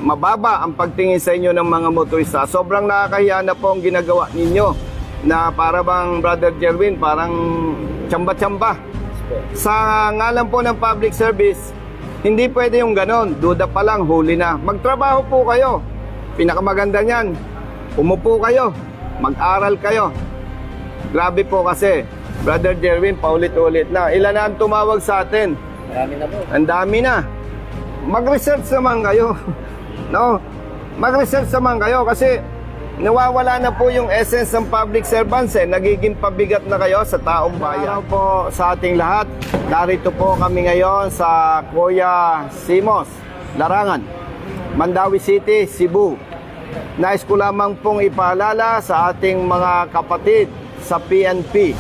mababa ang pagtingin sa inyo ng mga motorista. Sobrang nakakahiya na po ang ginagawa ninyo na para bang Brother Jerwin, parang tsamba-tsamba. Sa ngalan po ng public service, hindi pwede yung ganon. Duda pa lang, huli na. Magtrabaho po kayo. Pinakamaganda niyan, umupo kayo, mag-aral kayo. Grabe po kasi, Brother Jerwin, paulit-ulit na. Ilan na ang tumawag sa atin? Marami na po. Ang dami na. Mag-research naman kayo. No? Mag-research naman kayo kasi nawawala na po yung essence ng public servants Nagiging pabigat na kayo sa taong bayan. Araw po sa ating lahat. Narito po kami ngayon sa Kuya Simos, Larangan, Mandawi City, Cebu. Nais ko lamang pong ipaalala sa ating mga kapatid sa PNP.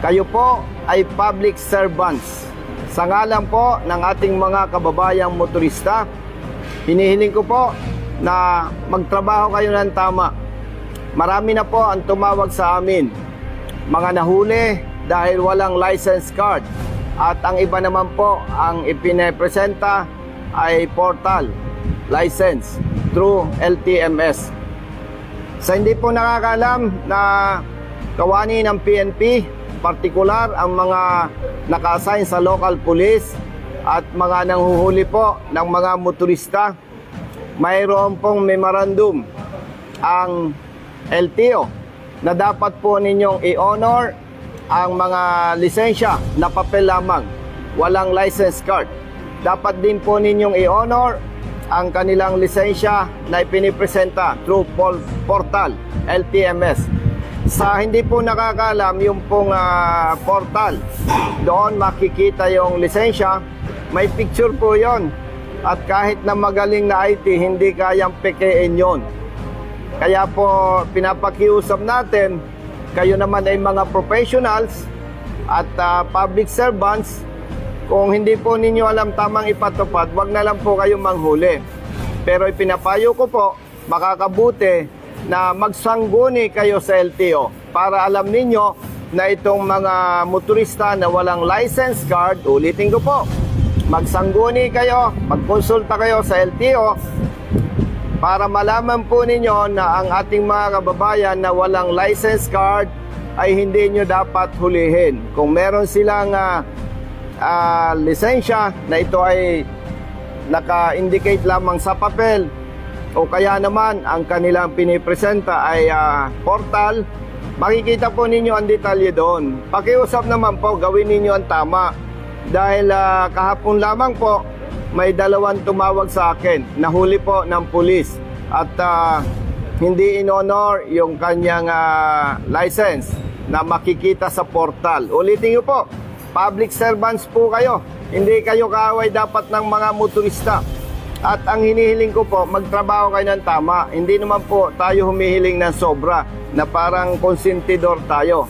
Kayo po ay public servants. Sa ngalan po ng ating mga kababayang motorista, hinihiling ko po na magtrabaho kayo ng tama. Marami na po ang tumawag sa amin. Mga nahuli dahil walang license card. At ang iba naman po, ang ipinapresenta ay portal license through LTMS. Sa hindi po nakakalam na kawani ng PNP, partikular ang mga naka-assign sa local police at mga nanghuhuli po ng mga motorista, mayroon pong memorandum ang LTO na dapat po ninyong i-honor ang mga lisensya na papel lamang, walang license card. Dapat din po ninyong i-honor ang kanilang lisensya na ipinipresenta through portal LTMS. Sa hindi po nakakalam, yung pong portal, doon makikita yung lisensya, may picture po yon. At kahit na magaling na IT, hindi kayang pekein yon. Kaya po pinapakiusap natin, kayo naman ay mga professionals at public servants. Kung hindi po ninyo alam tamang ipatupad, wag na lang po kayong manghuli. Pero ipinapayo ko po, makakabuti na magsangguni kayo sa LTO para alam ninyo na itong mga motorista na walang license card, ulitin ko po, magsangguni kayo, magkonsulta kayo sa LTO para malaman po ninyo na ang ating mga kababayan na walang license card ay hindi nyo dapat hulihin. Kung meron silang lisensya na ito ay naka-indicate lamang sa papel, o kaya naman ang kanilang pinipresenta ay portal, makikita po ninyo ang detalye doon. Pakiusap naman po, gawin ninyo ang tama. Dahil kahapon lamang po, may dalawang tumawag sa akin, nahuli po ng pulis at hindi in-honor yung kanyang license na makikita sa portal. Ulitin nyo po, public servants po kayo, hindi kayo kaaway dapat ng mga motorista. At ang hinihiling ko po, magtrabaho kayo ng tama. Hindi naman po tayo humihiling ng sobra na parang konsentidor tayo.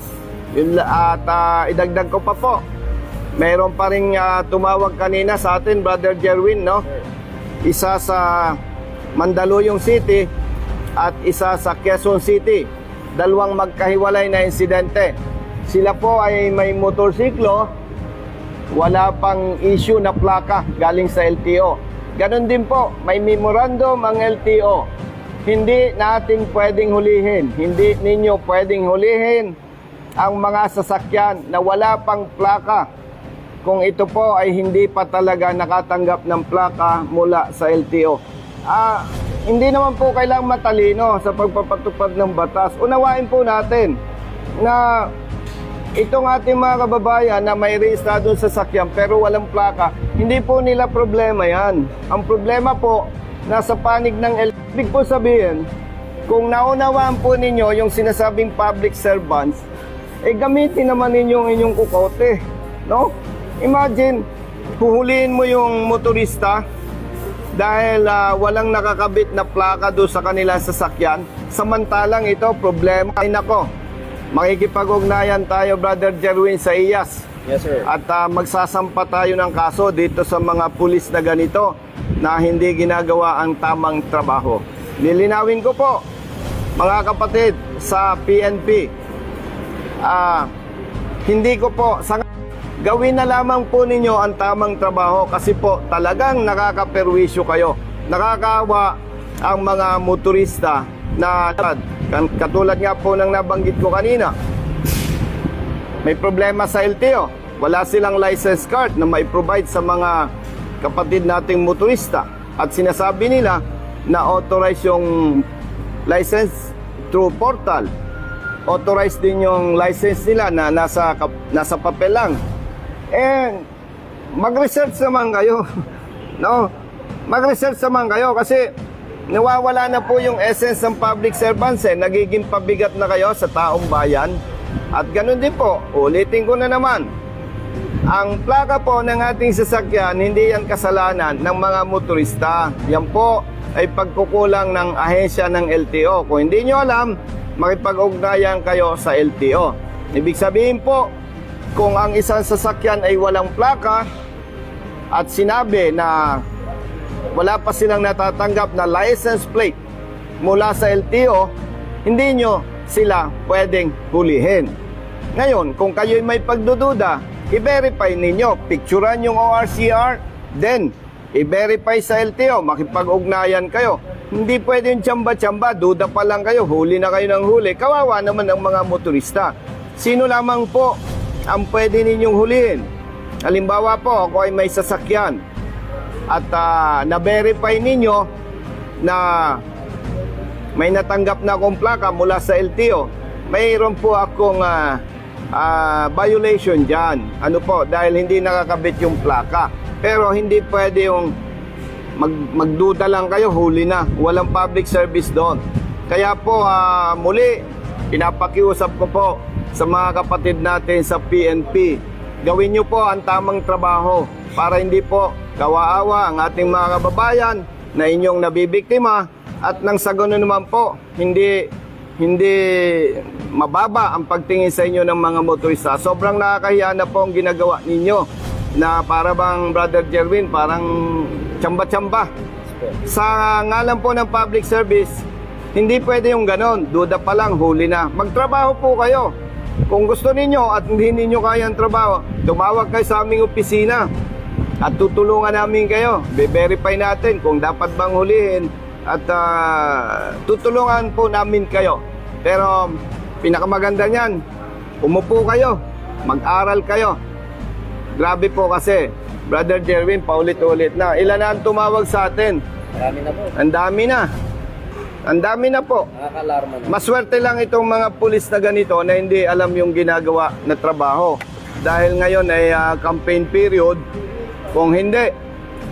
At idagdag ko pa po, mayroon pa rin tumawag kanina sa atin, Brother Jerwin, no? Isa sa Mandaluyong City at isa sa Quezon City. Dalawang magkahiwalay na insidente. Sila po ay may motorsiklo, wala pang issue na plaka galing sa LTO. Ganon din po, may memorandum ang LTO. Hindi natin pwedeng hulihin, hindi ninyo pwedeng hulihin ang mga sasakyan na wala pang plaka kung ito po ay hindi pa talaga nakatanggap ng plaka mula sa LTO. Hindi naman po kailangang matalino sa pagpapatupad ng batas. Unawain po natin na itong ating mga kababayan na may rehistradong sasakyan pero walang plaka, hindi po nila problema yan. Ang problema po, nasa panig ng ibig po sabihin, kung naunawaan po ninyo yung sinasabing public servants, gamitin naman ninyo ang inyong kukote. No? Imagine, huhulihin mo yung motorista dahil walang nakakabit na plaka doon sa kanilang sasakyan. Samantalang ito, problema. Ay nako, makikipag-ugnayan tayo, Brother Jerwin, sa IAS. Yes, sir. At magsasampa tayo ng kaso dito sa mga pulis na ganito na hindi ginagawa ang tamang trabaho. Nilinawin ko po, mga kapatid, sa PNP, hindi ko po, gawin na lamang po ninyo ang tamang trabaho kasi po talagang nakakaperwisyo kayo. nakakaawa ang mga motorista na katulad nga po ng nabanggit ko kanina. May problema sa LTO. Wala silang license card na mai-provide sa mga kapatid nating motorista. At sinasabi nila na authorized yung license through portal. Authorized din yung license nila na nasa papel lang. And mag-research naman kayo. No? Mag-research naman kayo kasi nawawala na po yung essence ng public servants eh. Nagiging pabigat na kayo sa taong bayan. At ganun din po, ulitin ko na naman. Ang plaka po ng ating sasakyan, hindi yan kasalanan ng mga motorista. Yan po ay pagkukulang ng ahensya ng LTO. Kung hindi nyo alam, makipag-ugnayan kayo sa LTO. Ibig sabihin po, kung ang isang sasakyan ay walang plaka at sinabi na wala pa silang natatanggap na license plate mula sa LTO, hindi nyo sila pwedeng hulihin. Ngayon, kung kayo'y may pagdududa, i-verify ninyo, picturean yung ORCR, then i-verify sa LTO, makipag-ugnayan kayo. Hindi pwedeng tsamba-tsamba, duda pa lang kayo, huli na kayo ng huli. Kawawa naman ang mga motorista. Sino lamang po ang pwede ninyong hulihin? Halimbawa po, ako ay may sasakyan at na-verify ninyo na may natanggap na akong plaka mula sa LTO. Mayroon po akong violation dyan. Ano po? Dahil hindi nakakabit yung plaka. Pero hindi pwede yung magduda lang kayo, huli na. Walang public service doon. Kaya po, muli, pinapakiusap ko po sa mga kapatid natin sa PNP. Gawin nyo po ang tamang trabaho para hindi po kawaawa ang ating mga kababayan na inyong nabibiktima at nang sa ganoon naman po, hindi mababa ang pagtingin sa inyo ng mga motorista. Sobrang nakakahiya na po ang ginagawa ninyo na para bang Brother Jerwin, parang tsamba-tsamba. Sa ngalan po ng public service, hindi pwede yung ganon. Duda pa lang, huli na. Magtrabaho po kayo. Kung gusto ninyo at hindi ninyo kaya ang trabaho, tumawag kayo sa aming opisina at tutulungan namin kayo. Be-verify natin kung dapat bang hulihin at tutulungan po namin kayo. Pero pinakamaganda niyan, umupo kayo, mag-aral kayo. Grabe po kasi, Brother Jerwin, paulit-ulit na. Ilan na ang tumawag sa atin? Marami na po. Ang dami na. Ang dami na po. Nakaka-alarma na. Maswerte lang itong mga pulis na ganito na hindi alam yung ginagawa na trabaho. Dahil ngayon ay campaign period. Kung hindi,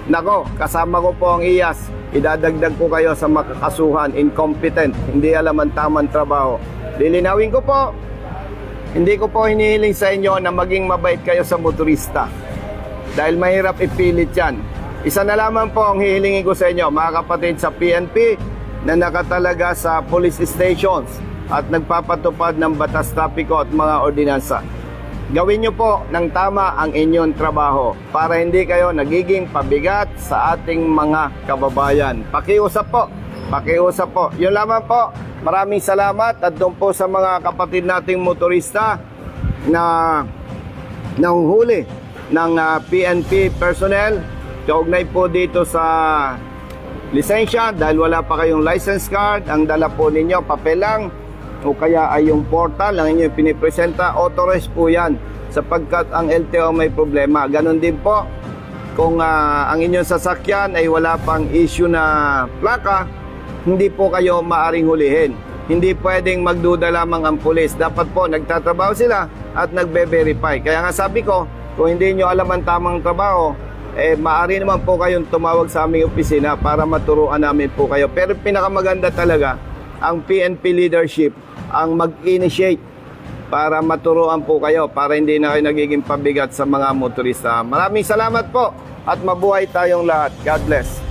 nako, kasama ko po ang IAS. Idadagdag ko kayo sa makakasuhan, incompetent, hindi alam ang tamang trabaho. Lilinawin ko po, hindi ko po hinihiling sa inyo na maging mabait kayo sa motorista. Dahil mahirap ipilit yan. Isa na lamang po ang hihilingin ko sa inyo, mga kapatid sa PNP, na nakatalaga sa police stations at nagpapatupad ng batas trapiko at mga ordinansa. Gawin nyo po ng tama ang inyong trabaho para hindi kayo nagiging pabigat sa ating mga kababayan. Pakiusap po, pakiusap po. Yun lamang po. Maraming salamat at doon po sa mga kapatid nating motorista na nahuhuli ng PNP personnel. Kaugnay po dito sa lisensya dahil wala pa kayong license card, ang dala po ninyo papel lang o kaya ay yung portal ang inyo pinipresenta, authorized po yan sapagkat ang LTO may problema. Ganon din po kung ang inyong sasakyan ay wala pang issue na plaka, hindi po kayo maaring hulihin. Hindi pwedeng magduda lamang ang pulis. Dapat po nagtatrabaho sila at nagbe-verify. Kaya nga sabi ko, kung hindi nyo alam ang tamang trabaho, maaari naman po kayong tumawag sa aming opisina para maturuan namin po kayo. Pero pinakamaganda talaga, ang PNP leadership ang mag-initiate para maturuan po kayo, para hindi na kayo nagiging pabigat sa mga motorista. Maraming salamat po at mabuhay tayong lahat. God bless.